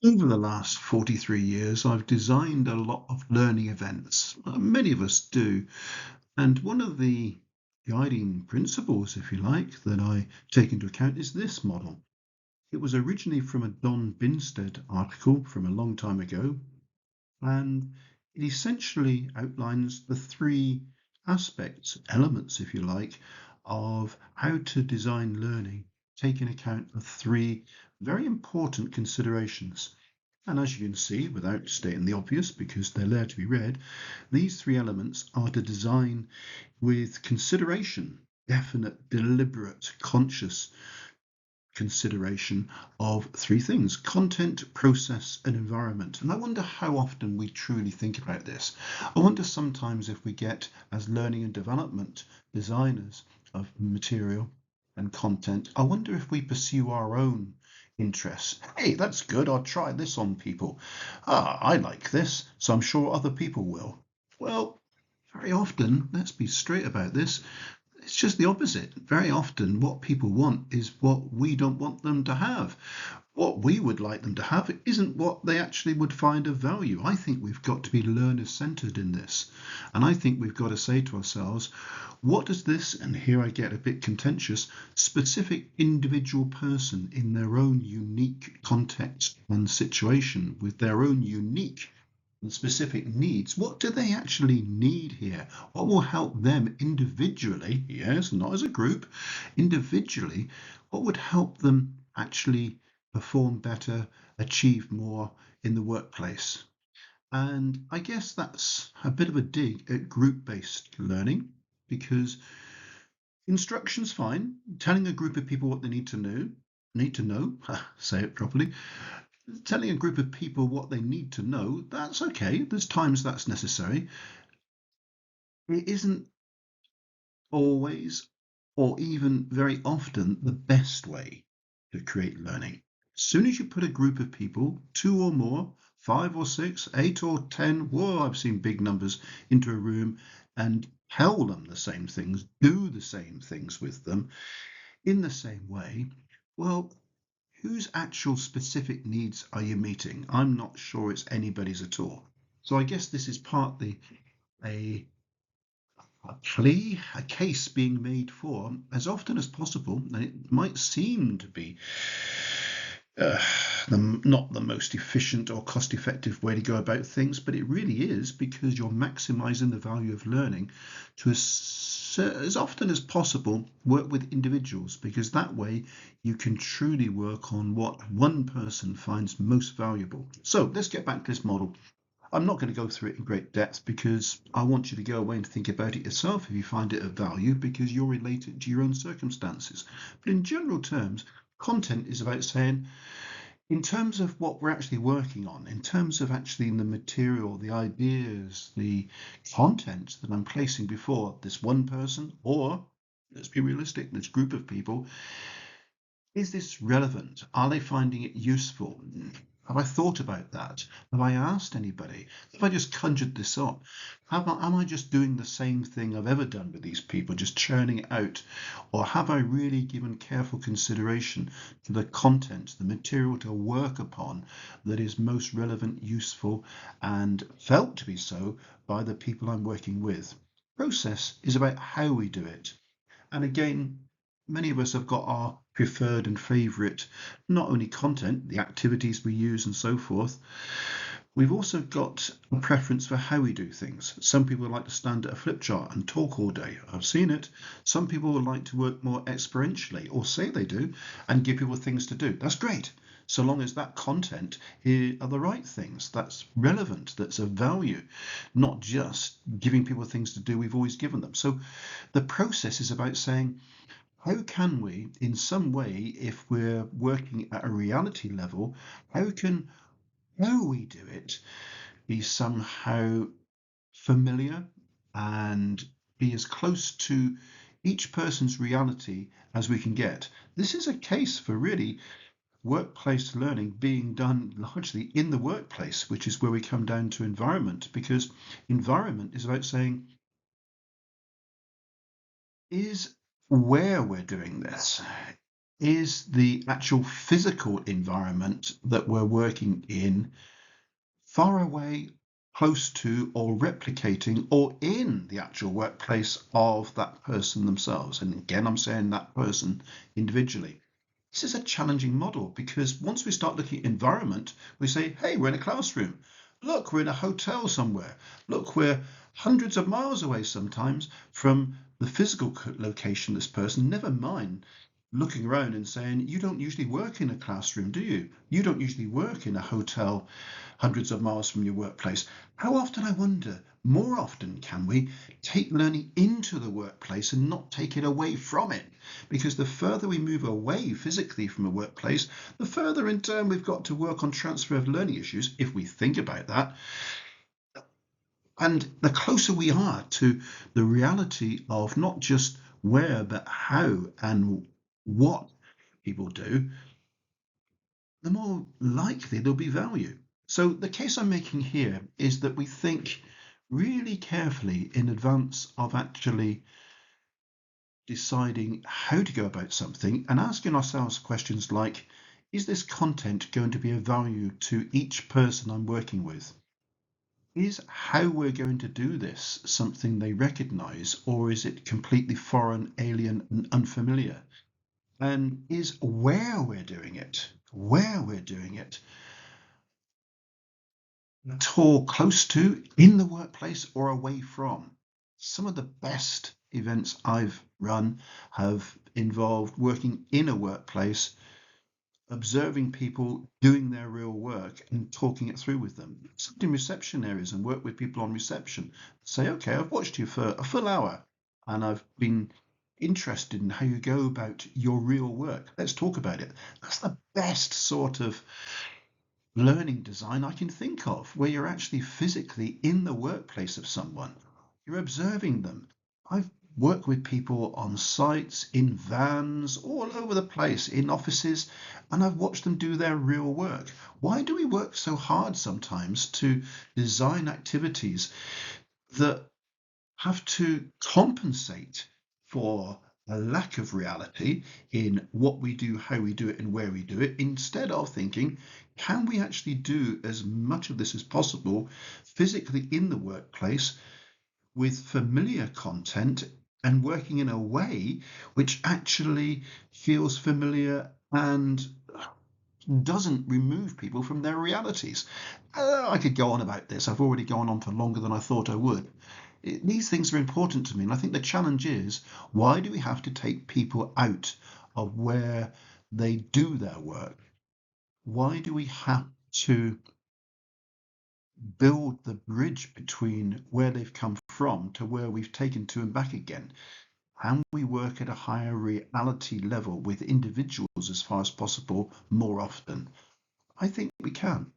Over the last 43 years, I've designed a lot of learning events. Many of us do. And one of the guiding principles, if you like, that I take into account is this model. It was originally from a Don Binstead article from a long time ago, and it essentially outlines the three aspects, elements, if you like, of how to design learning, taking account of three very important considerations. And as you can see, without stating the obvious, because they're there to be read, these three elements are to design with consideration, definite, deliberate, conscious consideration of three things: content, process, and environment. And I wonder how often we truly think about this. I wonder sometimes if we get, as learning and development designers of material and content, I wonder if we pursue our own interests. Hey, that's good. I'll try this on people. Ah, I like this, so I'm sure other people will. Well, very often, let's be straight about this, it's just the opposite. Very often, what people want is what we don't want them to have. What we would like them to have isn't what they actually would find of value. I think we've got to be learner centered in this. And I think we've got to say to ourselves, what does this, and here I get a bit contentious, specific individual person in their own unique context and situation with their own unique and specific needs, what do they actually need here? What will help them individually, yes, not as a group, individually, what would help them actually perform better, achieve more in the workplace? And I guess that's a bit of a dig at group-based learning because instruction's fine. Telling a group of people what they need to know, say it properly, telling a group of people what they need to know, that's okay. There's times that's necessary. It isn't always, or even very often, the best way to create learning. As soon as you put a group of people, two or more, five or six, eight or 10, whoa, I've seen big numbers, into a room and tell them the same things, do the same things with them in the same way, well, whose actual specific needs are you meeting? I'm not sure it's anybody's at all. So I guess this is partly a, a plea, a case being made for, as often as possible, and it might seem to be uh, not the most efficient or cost effective way to go about things, but it really is because you're maximizing the value of learning to as often as possible work with individuals, because that way you can truly work on what one person finds most valuable. So let's get back to this model. I'm not going to go through it in great depth because I want you to go away and think about it yourself if you find it of value, because you're related to your own circumstances. But in general terms, content is about saying, in terms of what we're actually working on, in terms of actually the material, the ideas, the content that I'm placing before this one person, or let's be realistic, this group of people, is this relevant? Are they finding it useful? Have I thought about that? Have I asked anybody? Have I just conjured this up? Am I just doing the same thing I've ever done with these people, just churning it out? Or have I really given careful consideration to the content, the material to work upon that is most relevant, useful, and felt to be so by the people I'm working with? Process is about how we do it. And again, many of us have got our preferred and favorite, not only content, the activities we use and so forth. We've also got a preference for how we do things. Some people like to stand at a flip chart and talk all day. I've seen it. Some people would like to work more experientially, or say they do, and give people things to do. That's great, so long as that content are the right things, that's relevant, that's of value, not just giving people things to do we've always given them. So the process is about saying, how can we, in some way, if we're working at a reality level, how we do it be somehow familiar and be as close to each person's reality as we can get. This is a case for really workplace learning being done largely in the workplace, which is where we come down to environment, because environment is about saying, is where we're doing this, Is the actual physical environment that we're working in far away, close to, or replicating, or in the actual workplace of that person themselves? And again, I'm saying that person individually. This is a challenging model because once we start looking at environment, we say, hey, we're in a classroom. Look, we're in a hotel somewhere. Look, we're hundreds of miles away sometimes from the physical location of this person, never mind looking around and saying, you don't usually work in a classroom, do you? You don't usually work in a hotel hundreds of miles from your workplace. How often, I wonder, more often can we take learning into the workplace and not take it away from it? Because the further we move away physically from a workplace, the further in turn we've got to work on transfer of learning issues, if we think about that. And the closer we are to the reality of not just where, but how and what people do, the more likely there'll be value. So the case I'm making here is that we think really carefully in advance of actually deciding how to go about something and asking ourselves questions like, is this content going to be of value to each person I'm working with? Is how we're going to do this something they recognize, or is it completely foreign, alien, and unfamiliar? And is where we're doing it, at all close to, in the workplace, or away from? Some of the best events I've run have involved working in a workplace, observing people doing their real work and talking it through with them. Sit in reception areas and work with people on reception. Say, okay, I've watched you for a full hour and I've been interested in how you go about your real work. Let's talk about it. That's the best sort of learning design I can think of, where you're actually physically in the workplace of someone. You're observing them. I've worked with people on sites, in vans, all over the place, in offices, and I've watched them do their real work. Why do we work so hard sometimes to design activities that have to compensate for a lack of reality in what we do, how we do it, and where we do it, instead of thinking, can we actually do as much of this as possible physically in the workplace with familiar content and working in a way which actually feels familiar and doesn't remove people from their realities? I could go on about this. I've already gone on for longer than I thought I would. These things are important to me, and I think the challenge is, why do we have to take people out of where they do their work? Why do we have to build the bridge between where they've come from to where we've taken to and back again? Can we work at a higher reality level with individuals as far as possible more often? I think we can.